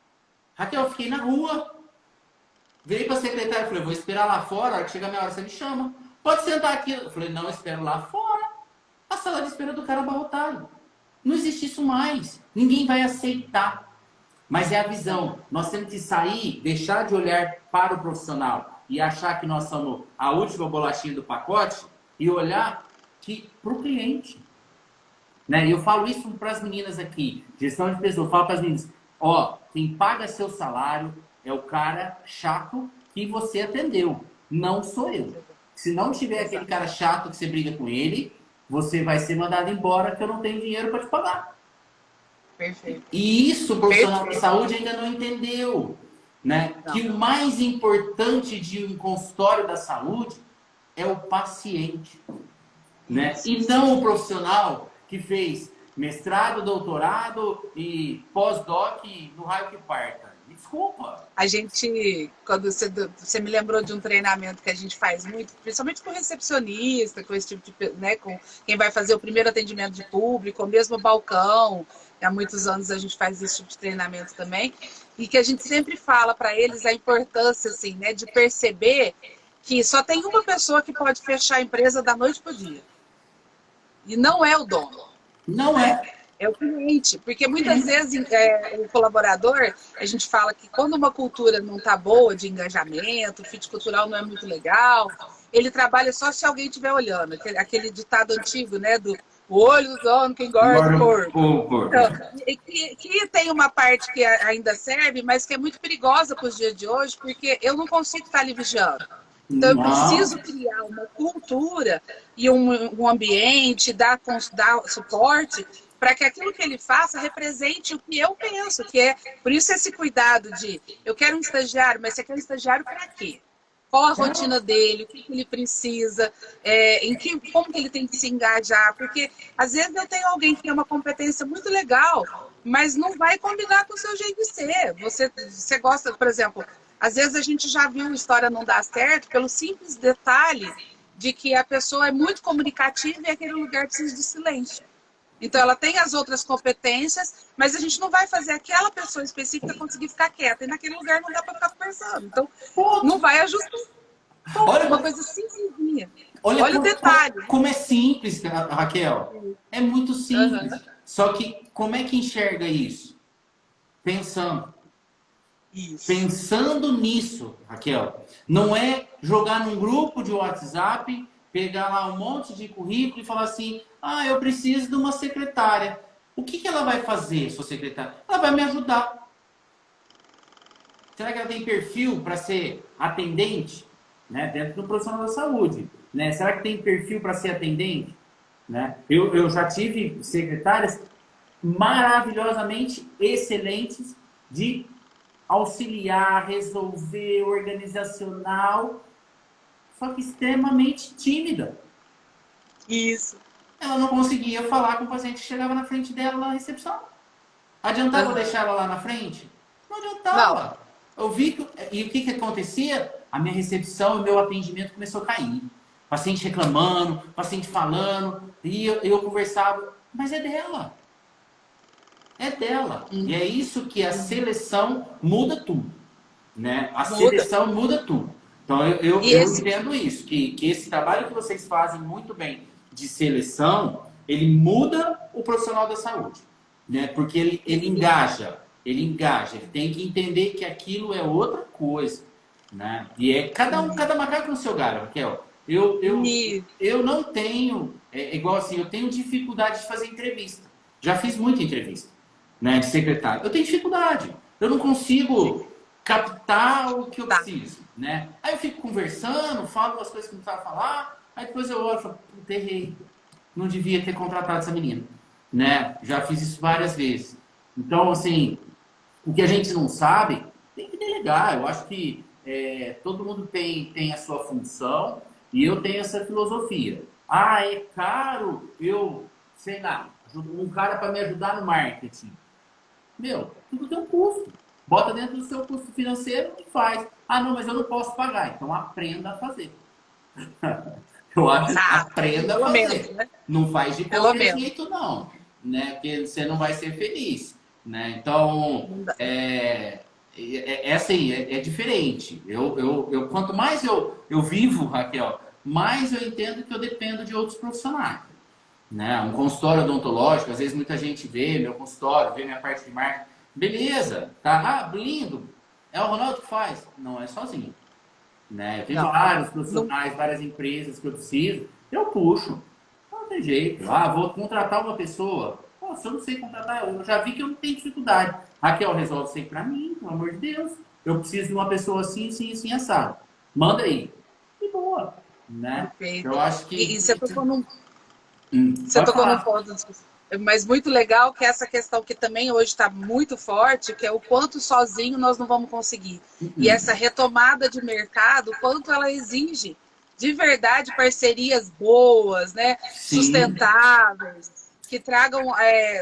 Raquel, eu fiquei na rua. Virei pra secretária e falei, vou esperar lá fora, a hora que chegar a minha hora você me chama. Pode sentar aqui. Eu falei, não, eu espero lá fora. A sala de espera do cara abarrotada. Não existe isso mais. Ninguém vai aceitar. Mas é a visão. Nós temos que sair, deixar de olhar para o profissional e achar que nós somos a última bolachinha do pacote e olhar para o cliente. Né? E eu falo isso para as meninas aqui, gestão de pessoas, eu falo para as meninas, ó, quem paga seu salário é o cara chato que você atendeu, não sou eu. Se não tiver aquele cara chato que você briga com ele, você vai ser mandado embora que eu não tenho dinheiro para te pagar. Perfeito. E isso o profissional da saúde ainda não entendeu. Né? Não. Que o mais importante de um consultório da saúde é o paciente. Né? E não o profissional que fez mestrado, doutorado e pós-doc no raio que parta. Me desculpa. A gente, quando você me lembrou de um treinamento que a gente faz muito, principalmente com recepcionista, com esse tipo de, né, com quem vai fazer o primeiro atendimento de público, ou mesmo balcão. Há muitos anos a gente faz esse tipo de treinamento também, e que a gente sempre fala para eles a importância, assim, né, de perceber que só tem uma pessoa que pode fechar a empresa da noite para o dia. E não é o dono. Não é. É o cliente. Porque muitas vezes o colaborador, a gente fala que quando uma cultura não está boa de engajamento, o fit cultural não é muito legal, ele trabalha só se alguém estiver olhando. Aquele ditado antigo, né, do o olho do dono que engorda o corpo. Então, que tem uma parte que ainda serve, mas que é muito perigosa para os dias de hoje, porque eu não consigo estar ali vigiando. Então, eu preciso criar uma cultura e um ambiente, dar suporte para que aquilo que ele faça represente o que eu penso, que é, por isso esse cuidado de, eu quero um estagiário, mas você quer um estagiário para quê? Qual a rotina dele, o que ele precisa, como que ele tem que se engajar, porque às vezes eu tenho alguém que tem uma competência muito legal, mas não vai combinar com o seu jeito de ser. Você gosta, por exemplo, às vezes a gente já viu a história não dar certo pelo simples detalhe de que a pessoa é muito comunicativa e aquele lugar precisa de silêncio. Então, ela tem as outras competências, mas a gente não vai fazer aquela pessoa específica conseguir ficar quieta. E naquele lugar não dá para ficar conversando. Então, não vai ajustar. Olha, uma coisa simplesinha. Olha o detalhe. Como é simples, Raquel. É muito simples. Só que como é que enxerga isso? Pensando. Isso. Pensando nisso, Raquel. Não é jogar num grupo de WhatsApp, pegar lá um monte de currículo e falar assim, eu preciso de uma secretária. O que ela vai fazer, sua secretária? Ela vai me ajudar. Será que ela tem perfil para ser atendente? Né? Dentro do profissional da saúde. Né? Será que tem perfil para ser atendente? Né? Eu já tive secretárias maravilhosamente excelentes de auxiliar, resolver, organizacional, só que extremamente tímida. Isso. Ela não conseguia falar com o paciente que chegava na frente dela na recepção. Adiantava deixar ela lá na frente? Não adiantava. Eu vi e o que acontecia? A minha recepção e o meu atendimento começou a cair. Paciente reclamando, paciente falando, e eu conversava, mas é dela. É dela. E é isso que a seleção muda tudo. Né? A seleção muda tudo. Então eu entendo isso, que esse trabalho que vocês fazem muito bem de seleção, ele muda o profissional da saúde. Né? Porque ele engaja, ele tem que entender que aquilo é outra coisa. Né? E cada macaco no seu galho, Raquel. Eu não tenho, igual assim, eu tenho dificuldade de fazer entrevista. Já fiz muita entrevista, né, de secretário. Eu tenho dificuldade. Eu não consigo captar o que eu preciso, né? Aí eu fico conversando, falo as coisas que não precisava falar, aí depois eu olho e falo, puta, errei. Não devia ter contratado essa menina, né? Já fiz isso várias vezes. Então, assim, o que a gente não sabe, tem que delegar. Eu acho que todo mundo tem a sua função e eu tenho essa filosofia. Ah, é caro eu, sei lá, um cara para me ajudar no marketing. Meu, tudo tem um custo. Bota dentro do seu custo financeiro e faz. Ah, não, mas eu não posso pagar. Então aprenda a fazer. Eu acho que aprenda a fazer. Menos, né? Não faz de qualquer jeito, não. Né? Porque você não vai ser feliz. Né? Então, assim, é diferente. Quanto mais eu vivo, Raquel, mais eu entendo que eu dependo de outros profissionais. Né? Um consultório odontológico, às vezes muita gente vê meu consultório, vê minha parte de marketing. Beleza, tá lindo. É o Ronaldo que faz. Não é sozinho. Né? Eu tenho vários profissionais, várias empresas que eu preciso. Eu puxo. Não tem jeito. Vou contratar uma pessoa. Se eu não sei contratar, eu já vi que eu não tenho dificuldade. Raquel, resolve isso aí pra mim, pelo amor de Deus. Eu preciso de uma pessoa assim, assim, assim, assado. Manda aí. E boa. Né? Perfeito. Eu acho que... E você tocou num... Você tocou num ponto, mas muito legal, que é essa questão que também hoje está muito forte, que é o quanto sozinho nós não vamos conseguir. E essa retomada de mercado, o quanto ela exige de verdade parcerias boas, né? Sustentáveis, que tragam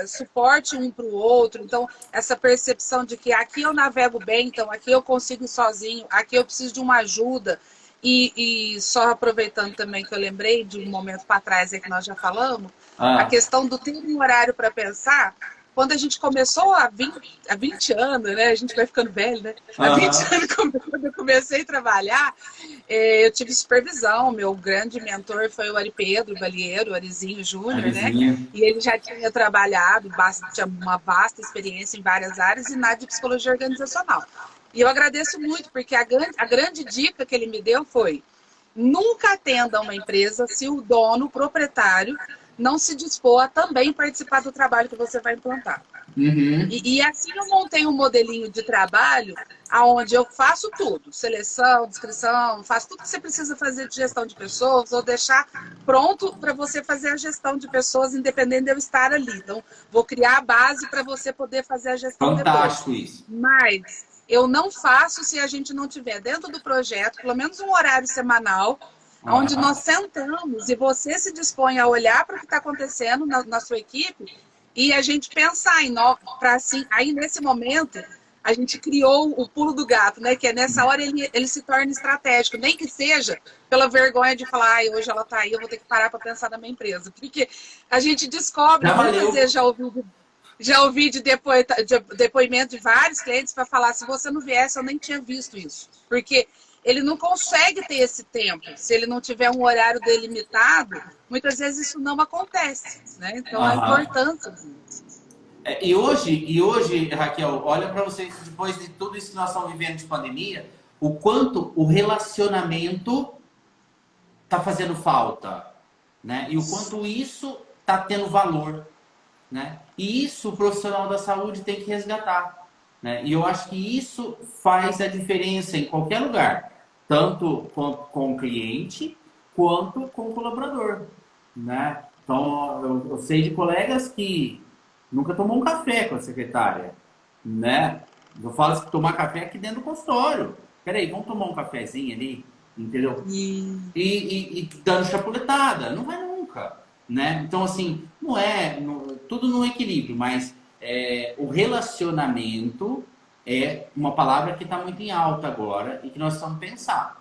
suporte um para o outro. Então, essa percepção de que aqui eu navego bem, então aqui eu consigo sozinho, aqui eu preciso de uma ajuda. E só aproveitando também que eu lembrei de um momento para trás aí que nós já falamos, a questão do ter um horário para pensar, quando a gente começou há 20 anos, né? A gente vai ficando velho, né? Há 20 anos, quando eu comecei a trabalhar, eu tive supervisão. Meu grande mentor foi o Ari Pedro Balieiro, o Arizinho Júnior, né? E ele já tinha trabalhado, tinha uma vasta experiência em várias áreas e nada de psicologia organizacional. E eu agradeço muito, porque a grande dica que ele me deu foi: nunca atenda uma empresa se o dono, o proprietário, não se dispor a também participar do trabalho que você vai implantar. E assim eu montei um modelinho de trabalho onde eu faço tudo: seleção, descrição, faço tudo que você precisa fazer de gestão de pessoas, ou deixar pronto para você fazer a gestão de pessoas, independente de eu estar ali. Então, vou criar a base para você poder fazer a gestão depois. Fantástico isso. Mas eu não faço se a gente não tiver dentro do projeto, pelo menos um horário semanal, onde nós sentamos e você se dispõe a olhar para o que está acontecendo na sua equipe e a gente pensar para assim, aí nesse momento a gente criou o pulo do gato, né? Que é nessa hora ele se torna estratégico, nem que seja pela vergonha de falar, hoje ela está aí, eu vou ter que parar para pensar na minha empresa. Porque a gente descobre, muitas vezes já ouvi de depoimento de vários clientes para falar: se você não viesse, eu nem tinha visto isso. Porque ele não consegue ter esse tempo. Se ele não tiver um horário delimitado, muitas vezes isso não acontece. Né? Então, a importância disso. E hoje, Raquel, olha para vocês, depois de tudo isso que nós estamos vivendo de pandemia, o quanto o relacionamento está fazendo falta. Né? E o quanto isso está tendo valor. Né? E isso o profissional da saúde tem que resgatar. Né? E eu acho que isso faz a diferença em qualquer lugar, tanto com o cliente quanto com o colaborador. Né? Então, eu sei de colegas que nunca tomou um café com a secretária. Né? Eu falo que tomar café aqui dentro do consultório. Peraí, vamos tomar um cafezinho ali, entendeu? E dando chapuletada. Não vai nunca. Né? Então, assim, tudo no equilíbrio, mas o relacionamento é uma palavra que está muito em alta agora e que nós estamos pensando.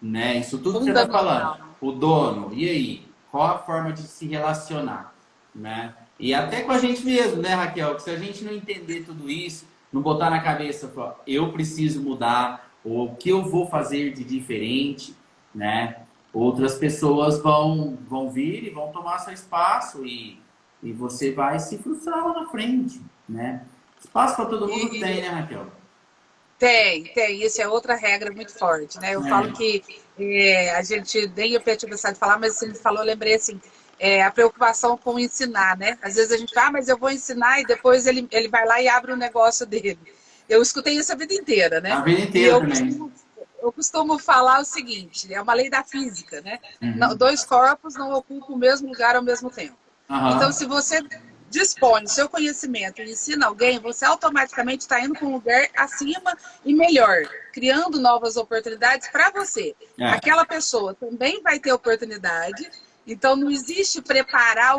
Né? Isso tudo que você está falando. O dono, e aí? Qual a forma de se relacionar? Né? E até com a gente mesmo, né, Raquel? Que se a gente não entender tudo isso, não botar na cabeça, eu preciso mudar, ou o que eu vou fazer de diferente, né? Outras pessoas vão vir e vão tomar seu espaço e você vai se frustrar lá na frente, né? Espaço para todo mundo tem, né, Raquel? Tem. Isso é outra regra muito forte, né? Eu falo que A gente nem ia ter pensado de falar, mas você me falou, eu lembrei assim, a preocupação com ensinar, né? Às vezes a gente fala, mas eu vou ensinar e depois ele vai lá e abre o negócio dele. Eu escutei isso a vida inteira, A né? vida E inteira também. eu costumo falar o seguinte, é uma lei da física, né? Uhum. Dois corpos não ocupam o mesmo lugar ao mesmo tempo. Então, Aham. se você dispõe do seu conhecimento e ensina alguém, você automaticamente está indo para um lugar acima e melhor, criando novas oportunidades para você. É. Aquela pessoa também vai ter oportunidade, então não existe preparar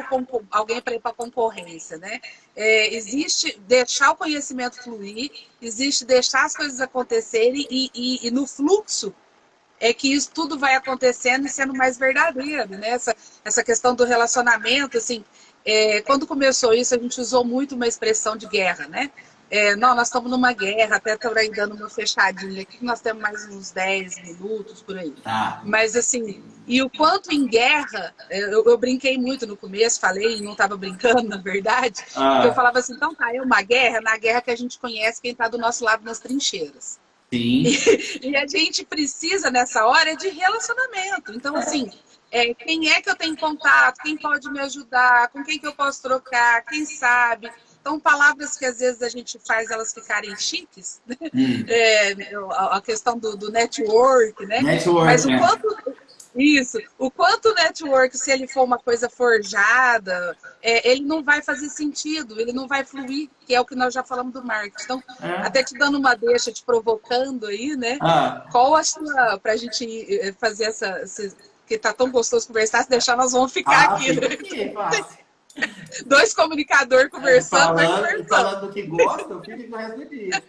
alguém para ir para a concorrência, né? Existe deixar o conhecimento fluir, existe deixar as coisas acontecerem e no fluxo é que isso tudo vai acontecendo e sendo mais verdadeiro, né? Essa questão do relacionamento, assim, quando começou isso, a gente usou muito uma expressão de guerra, né? Não, nós estamos numa guerra, até estou aí dando uma fechadinha aqui, nós temos mais uns 10 minutos por aí. Tá. Mas, assim, e o quanto em guerra, eu brinquei muito no começo, falei, e não estava brincando, na verdade, porque eu Ah, falava assim, então tá, é uma guerra, na guerra que a gente conhece quem está do nosso lado nas trincheiras. sim. E a gente precisa, nessa hora, de relacionamento. Então, assim, quem é que eu tenho contato? Quem pode me ajudar? Com quem que eu posso trocar? Quem sabe? Então, palavras que às vezes a gente faz elas ficarem chiques, né? Hum. A questão do network, né? Network, Mas né? o quanto network, se ele for uma coisa forjada, ele não vai fazer sentido, ele não vai fluir, que é o que nós já falamos do marketing. Então, É. até te dando uma deixa, te provocando aí, né? Ah, Qual a sua, pra gente fazer que tá tão gostoso conversar, se deixar nós vamos ficar aqui, fica né? aqui, fácil. Dois comunicadores conversando, vai conversando. Falando do que gosta, eu fico o resto do dia.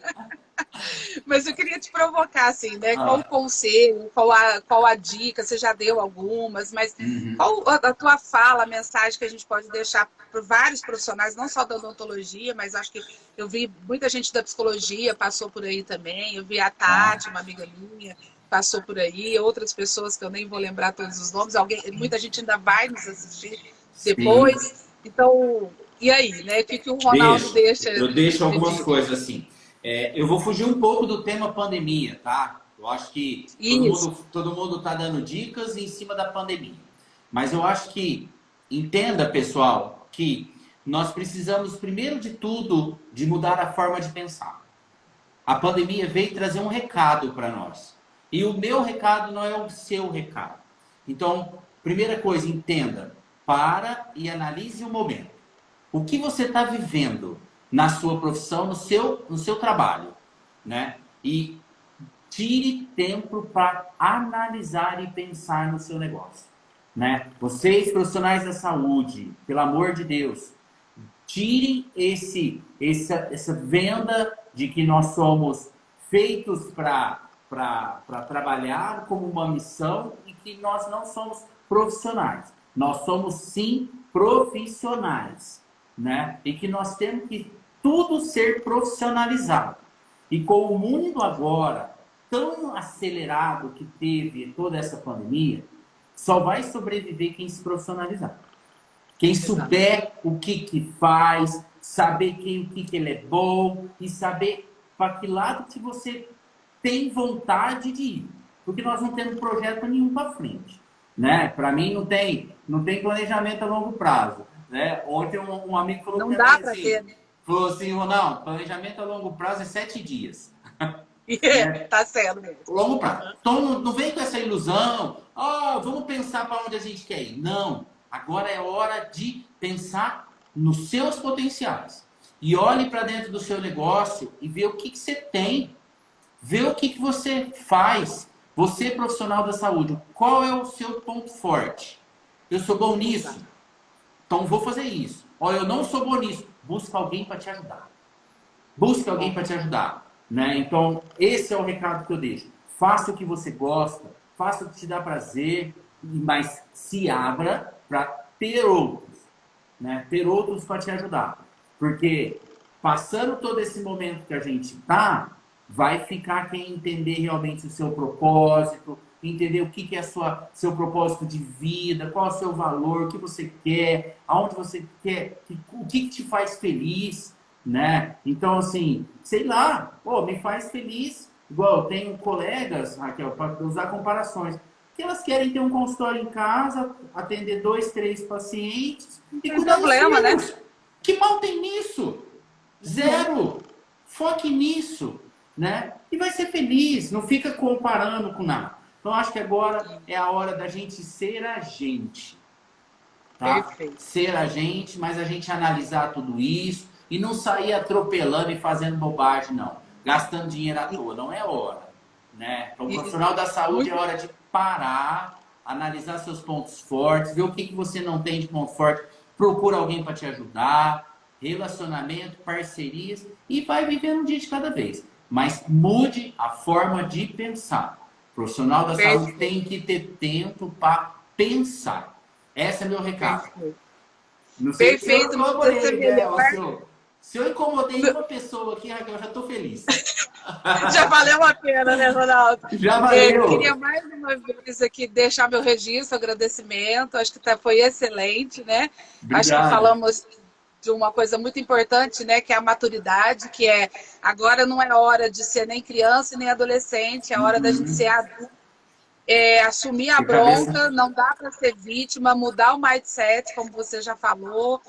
Mas eu queria te provocar, assim, né? Qual o Ah, conselho, qual a dica? Você já deu algumas, mas uhum. qual a tua fala, a mensagem que a gente pode deixar para vários profissionais, não só da odontologia, mas acho que eu vi muita gente da psicologia passou por aí também. Eu vi a Tá. Tati, uma amiga minha, passou por aí, outras pessoas que eu nem vou lembrar todos os nomes. Muita gente ainda vai nos assistir Sim. depois. Então, e aí, né? O que o Ronaldo Deixo. deixa Eu deixo de algumas dica? coisas assim. Eu vou fugir um pouco do tema pandemia, tá? Eu acho que Isso. todo mundo tá dando dicas em cima da pandemia. Mas eu acho que, entenda, pessoal, que nós precisamos, primeiro de tudo, de mudar a forma de pensar. A pandemia veio trazer um recado para nós. E o meu recado não é o seu recado. Então, primeira coisa, entenda, para e analise o momento. O que você está vivendo na sua profissão, no seu trabalho, né? E tire tempo para analisar e pensar no seu negócio, né? Vocês, profissionais da saúde, pelo amor de Deus, tirem essa venda de que nós somos feitos para trabalhar como uma missão e que nós não somos profissionais. Nós somos sim profissionais, né? E que nós temos que tudo ser profissionalizado. E com o mundo agora tão acelerado que teve toda essa pandemia, só vai sobreviver quem se profissionalizar. Quem souber o que faz, saber o que ele é bom e saber para que lado que você tem vontade de ir. Porque nós não temos projeto nenhum para frente. Né? Para mim não tem planejamento a longo prazo. Né? Ontem um amigo falou Não para mim dá para assim, ter, né? Ronaldo, planejamento a longo prazo é 7 dias. Né? Tá sendo mesmo. Longo prazo. Então não vem com essa ilusão, vamos pensar para onde a gente quer ir. Não. Agora é hora de pensar nos seus potenciais. E olhe para dentro do seu negócio e vê o que você tem. Vê o que você faz. Você, profissional da saúde, qual é o seu ponto forte? Eu sou bom nisso? Então vou fazer isso. Eu não sou bom nisso. Busca alguém para te ajudar. Busca alguém para te ajudar. Né? Então, esse é o recado que eu deixo. Faça o que você gosta, faça o que te dá prazer, mas se abra para ter outros. Né? Ter outros para te ajudar. Porque passando todo esse momento que a gente está, vai ficar quem entender realmente o seu propósito, entender o que é seu propósito de vida, qual é o seu valor, o que você quer, aonde você quer, o que te faz feliz, né? Então, assim, sei lá, me faz feliz. Igual eu tenho colegas, Raquel, para usar comparações. que elas querem ter um consultório em casa, atender 2, 3 pacientes e Tem cuidar dos problema, né? filhos. Que mal tem nisso? Zero. Foque nisso, né? E vai ser feliz, não fica comparando com nada. Então, acho que agora é a hora da gente ser a gente, tá? Perfeito. Ser a gente, mas a gente analisar tudo isso e não sair atropelando e fazendo bobagem, não. Gastando dinheiro à toa, não é hora, né? Então, o profissional da saúde é hora de parar, analisar seus pontos fortes, ver o que você não tem de ponto forte, procura alguém para te ajudar, relacionamento, parcerias e vai vivendo um dia de cada vez. Mas mude a forma de pensar. O profissional da saúde tem que ter tempo para pensar. Esse é meu recado. Não sei Perfeito. se eu incomodei, né? Se eu incomodei uma pessoa aqui, Raquel, eu já estou feliz. Já valeu a pena, né, Ronaldo? Já valeu. Eu queria mais uma vez aqui deixar meu registro, agradecimento. Acho que foi excelente, né? Obrigado. Acho que falamos de uma coisa muito importante, né? Que é a maturidade, que é agora não é hora de ser nem criança e nem adolescente, é hora da gente ser adulto. Assumir a bronca, não dá para ser vítima, mudar o mindset, como você já falou,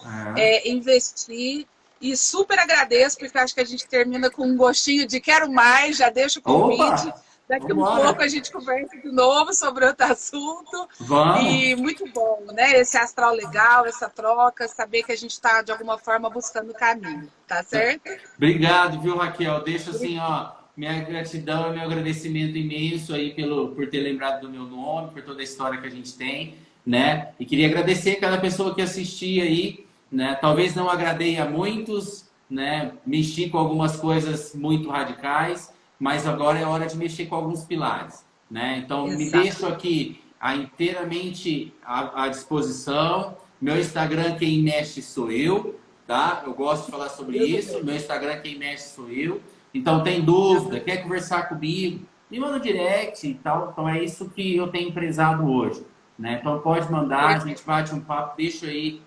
investir. E super agradeço, porque acho que a gente termina com um gostinho de quero mais, já deixo o convite. Opa! Daqui um pouco a gente conversa de novo sobre outro assunto. Vamos! E muito bom, né? Esse astral legal, essa troca, saber que a gente está, de alguma forma, buscando o caminho. Tá certo? Obrigado, viu, Raquel? Deixo assim, ó, minha gratidão e meu agradecimento imenso aí por ter lembrado do meu nome, por toda a história que a gente tem, né? E queria agradecer cada pessoa que assistia aí, né? Talvez não agradei a muitos, né? Mexi com algumas coisas muito radicais, mas agora é hora de mexer com alguns pilares, né? Então, me deixo aqui inteiramente à disposição. Meu Instagram, quem mexe sou eu, tá? Eu gosto de falar sobre isso. Meu Instagram, quem mexe sou eu. Então, tem dúvida, quer conversar comigo, me manda direct e tal. Então, é isso que eu tenho prezado hoje, né? Então, pode mandar, a gente bate um papo, deixa aí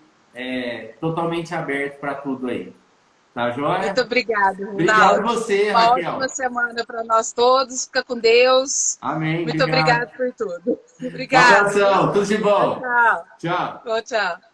totalmente aberto para tudo aí. Tá joia? Muito obrigada, Ronaldo. Obrigado a você, Uma Raquel. ótima semana para nós todos. Fica com Deus. Amém. Muito obrigada por tudo. Um Obrigada. abração. Tudo de bom. Tchau. Tchau. Tchau.